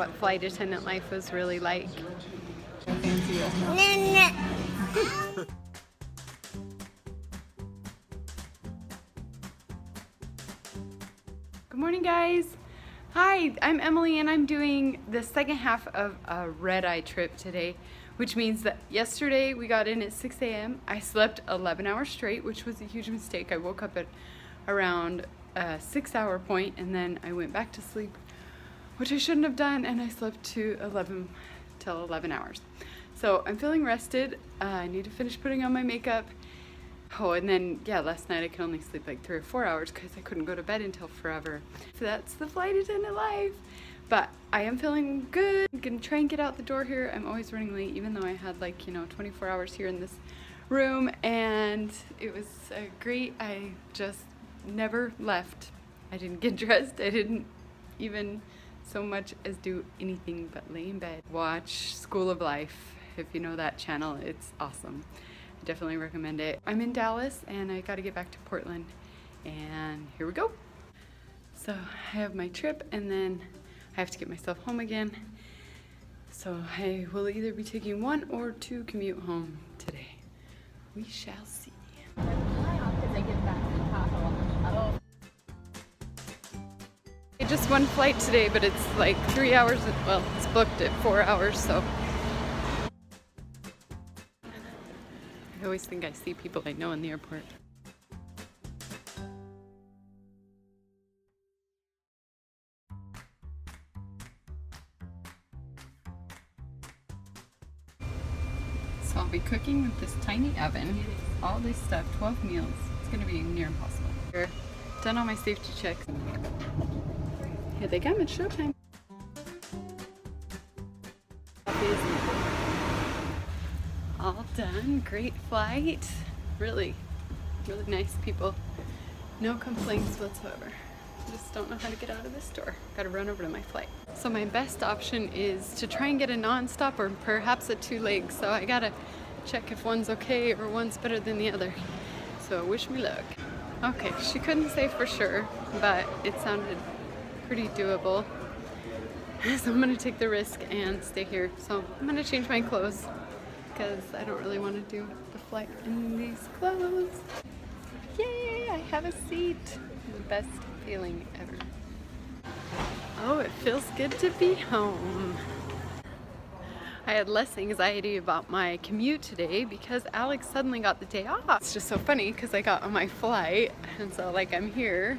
what flight attendant life was really like. Good morning, guys. Hi, I'm Emily and I'm doing the second half of a red-eye trip today, which means that yesterday we got in at 6 a.m. I slept 11 hours straight, which was a huge mistake. I woke up at around a 6-hour point and then I went back to sleep, which I shouldn't have done, and I slept till 11 hours. So I'm feeling rested. I need to finish putting on my makeup. Oh, and then, yeah, last night I could only sleep like 3 or 4 hours because I couldn't go to bed until forever. So that's the flight attendant life. But I am feeling good. I'm gonna try and get out the door here. I'm always running late, even though I had like, 24 hours here in this room, and it was great. I just never left. I didn't get dressed. I didn't even so much as do anything but lay in bed. Watch School of Life. If you know that channel, it's awesome. I definitely recommend it. I'm in Dallas and I gotta get back to Portland, and here we go. So I have my trip and then I have to get myself home again. So I will either be taking 1 or 2 commute home today. We shall see. Just one flight today, but it's like 3 hours, well, it's booked at 4 hours, so. I always think I see people I know in the airport. So I'll be cooking with this tiny oven, all this stuff, 12 meals. It's gonna be near impossible. Here, done all my safety checks. Here they come, it's showtime. All done, great flight. Really, really nice people. No complaints whatsoever. Just don't know how to get out of this door. Gotta run over to my flight. So my best option is to try and get a non-stop or perhaps a 2-leg. So I gotta check if one's okay or one's better than the other. So wish me luck. Okay, she couldn't say for sure, but it sounded pretty doable. So I'm gonna take the risk and stay here. So I'm gonna change my clothes because I don't really want to do the flight in these clothes. Yay, I have a seat. The best feeling ever. Oh, it feels good to be home. I had less anxiety about my commute today because Alex suddenly got the day off. It's just so funny because I got on my flight and so like I'm here.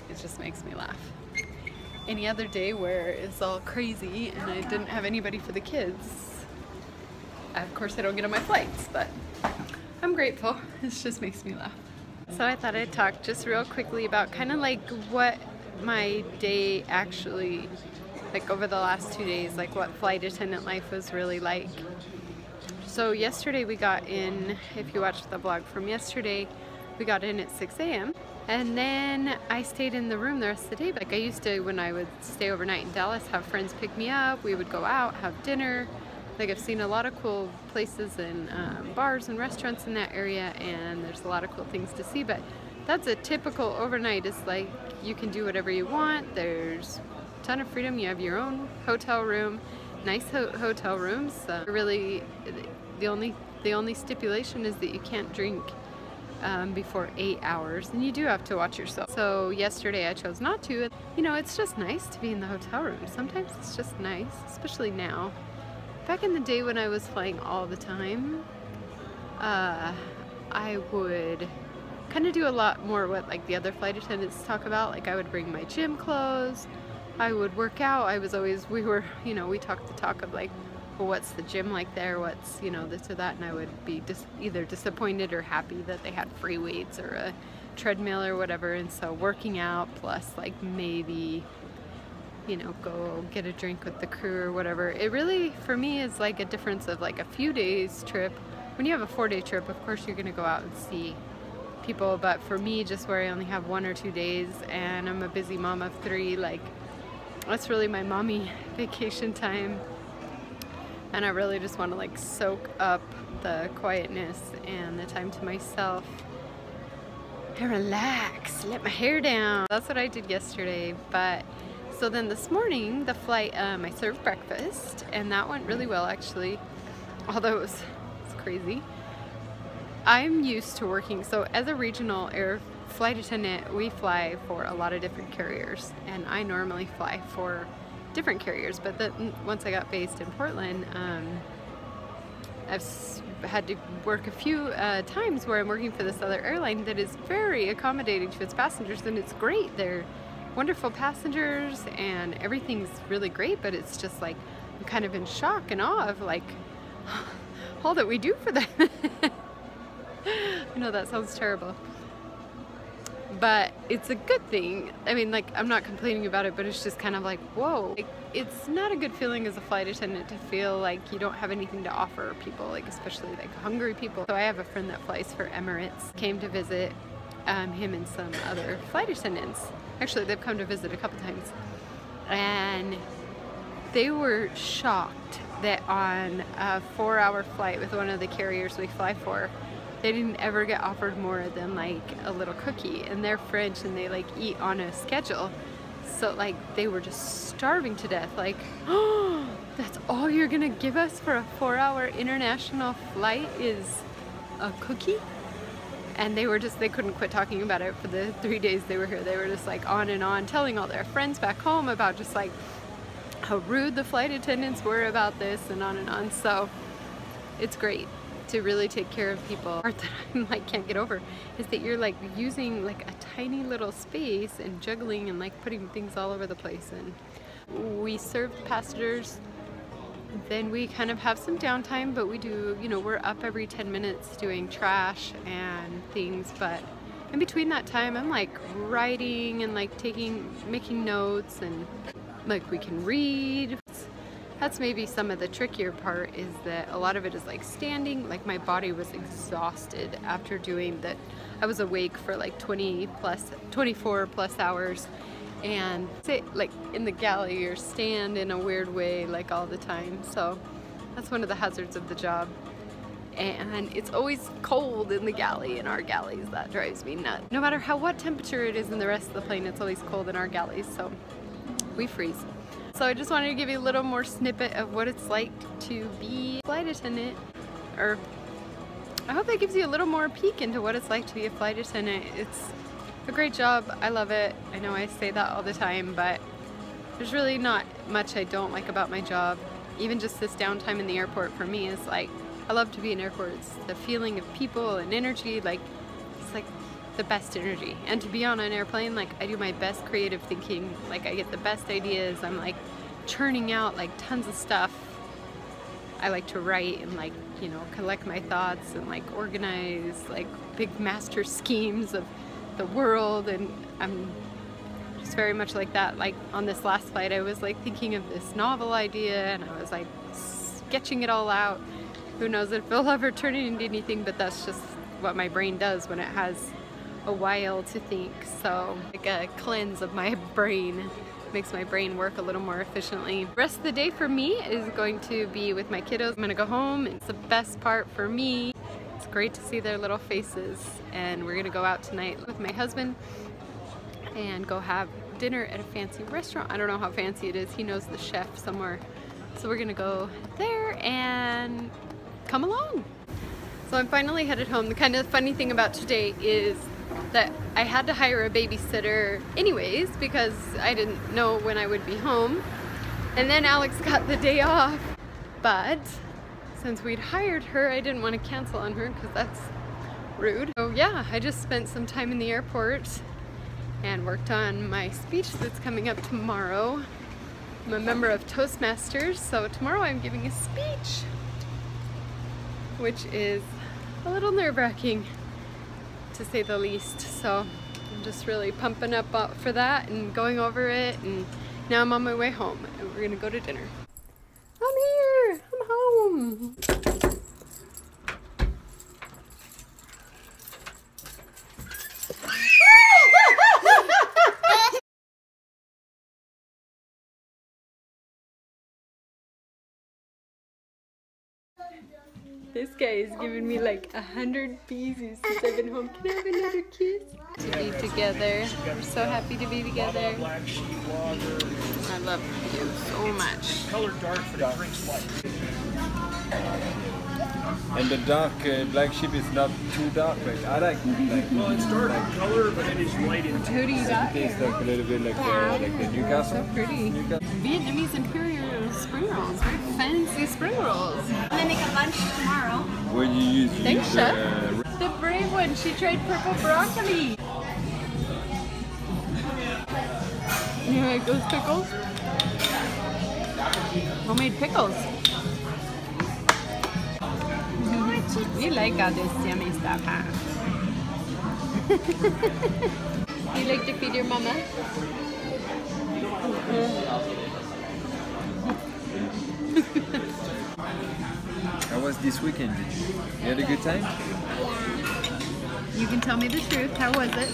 It just makes me laugh. Any other day where it's all crazy and I didn't have anybody for the kids, of course I don't get on my flights, but I'm grateful. It just makes me laugh. So I thought I'd talk just real quickly about kind of like what my day actually, like over the last 2 days, like what flight attendant life was really like. So yesterday we got in, if you watched the vlog from yesterday, we got in at 6 a.m. and then I stayed in the room the rest of the day. Like I used to, when I would stay overnight in Dallas, have friends pick me up, we would go out, have dinner. Like I've seen a lot of cool places and bars and restaurants in that area, and there's a lot of cool things to see, but that's a typical overnight. It's like you can do whatever you want. There's a ton of freedom. You have your own hotel room, nice hotel rooms. Really, the only stipulation is that you can't drink before 8 hours, and you do have to watch yourself. So yesterday I chose not to. You know, it's just nice to be in the hotel room. Sometimes it's just nice, especially now. Back in the day when I was flying all the time, I would kind of do a lot more what like the other flight attendants talk about. Like I would bring my gym clothes, I would work out. I was always, we talked the talk of like, well, what's the gym like there? What's, this or that, and I would be either disappointed or happy that they had free weights or a treadmill or whatever. And so working out plus like maybe, go get a drink with the crew or whatever. It really, for me, is like a difference of like a few days trip. When you have a 4-day trip, of course you're gonna go out and see people, but for me, just where I only have 1 or 2 days and I'm a busy mom of 3, like that's really my mommy vacation time. And I really just want to like soak up the quietness and the time to myself and relax, let my hair down. That's what I did yesterday. But So then this morning, the flight, I served breakfast, and that went really well actually, although it's crazy. I'm used to working, so as a regional air flight attendant, we fly for a lot of different carriers, and I normally fly for different carriers, but then once I got based in Portland, I've had to work a few times where I'm working for this other airline that is very accommodating to its passengers, and it's great. They're wonderful passengers and everything's really great, but it's just like I'm kind of in shock and awe of like all that we do for them. I know that sounds terrible, but it's a good thing. I mean, like, I'm not complaining about it, but it's just kind of like, whoa. Like, it's not a good feeling as a flight attendant to feel like you don't have anything to offer people, like especially like hungry people. So I have a friend that flies for Emirates, came to visit him and some other flight attendants. Actually, they've come to visit a couple times, and they were shocked that on a 4-hour flight with one of the carriers we fly for, they didn't ever get offered more than like a little cookie, and they're French and they like eat on a schedule, so like they were just starving to death, like, oh, that's all you're gonna give us for a 4-hour international flight is a cookie? And they were just, they couldn't quit talking about it for the 3 days they were here. They were just like on and on, telling all their friends back home about just like how rude the flight attendants were about this, and on and on. So it's great to really take care of people. The part that I like can't get over is that you're like using like a tiny little space and juggling and like putting things all over the place. And we serve passengers, then we kind of have some downtime, but we do, you know, we're up every 10 minutes doing trash and things, but in between that time I'm like writing and like making notes, and like we can read. That's maybe some of the trickier part, is that a lot of it is like standing. Like my body was exhausted after doing that. I was awake for like 24 plus hours, and sit like in the galley or stand in a weird way like all the time. So that's one of the hazards of the job. And it's always cold in the galley, in our galleys. That drives me nuts. No matter what temperature it is in the rest of the plane, it's always cold in our galleys, so we freeze. So I just wanted to give you a little more snippet of what it's like to be a flight attendant, or I hope that gives you a little more peek into what it's like to be a flight attendant. It's a great job. I love it. I know I say that all the time, but there's really not much I don't like about my job. Even just this downtime in the airport for me is like, I love to be in airports. The feeling of people and energy, like, it's like the best energy. And to be on an airplane, like, I do my best creative thinking. Like, I get the best ideas. I'm like churning out like tons of stuff. I like to write and like, you know, collect my thoughts and like organize like big master schemes of the world, and I'm just very much like that. Like on this last flight, I was like thinking of this novel idea, and I was like sketching it all out. Who knows if it'll ever turn it into anything, but that's just what my brain does when it has a while to think. So like a cleanse of my brain makes my brain work a little more efficiently. The rest of the day for me is going to be with my kiddos. I'm gonna go home. It's the best part for me. It's great to see their little faces, and we're gonna go out tonight with my husband and go have dinner at a fancy restaurant. I don't know how fancy it is. He knows the chef somewhere. So we're gonna go there and come along. So I'm finally headed home. The kind of funny thing about today is that I had to hire a babysitter anyways because I didn't know when I would be home. And then Alex got the day off. But since we'd hired her, I didn't want to cancel on her because that's rude. So yeah, I just spent some time in the airport and worked on my speech that's coming up tomorrow. I'm a member of Toastmasters, so tomorrow I'm giving a speech, which is a little nerve-wracking to say the least. So I'm just really pumping up for that and going over it, and now I'm on my way home and we're gonna go to dinner. I'm here! I'm home! This guy is giving me like 100 pieces since I've been home. Can I have another kiss? To be together. We're so happy to be together. I love you so much. Color dark for the drinks light. And the dark black sheep is not too dark. Like I like. Well, it's dark in color, but it is light in Who do you got It tastes here? like a little bit like the Newcastle. So pretty. Vietnamese Imperial spring rolls. Very fancy spring rolls. I'm gonna make a bunch tomorrow. Where you use Thanks, Chef. The brave one. She tried purple broccoli. You like those pickles? Homemade pickles. You like all this yummy stuff, huh? You like to feed your mama? How was this weekend? You had a good time? You can tell me the truth. How was it?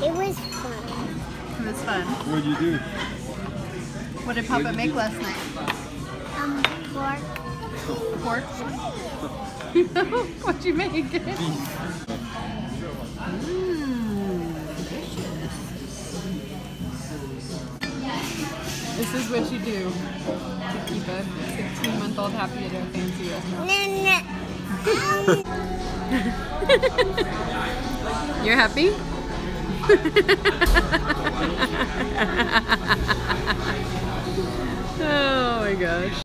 It was fun. It was fun. What did you do? What did Papa make last night? Pork. Pork? What'd you make? Delicious. This is what you do to keep a 16-month-old happy at a fancy restaurant. You're happy? Oh my gosh.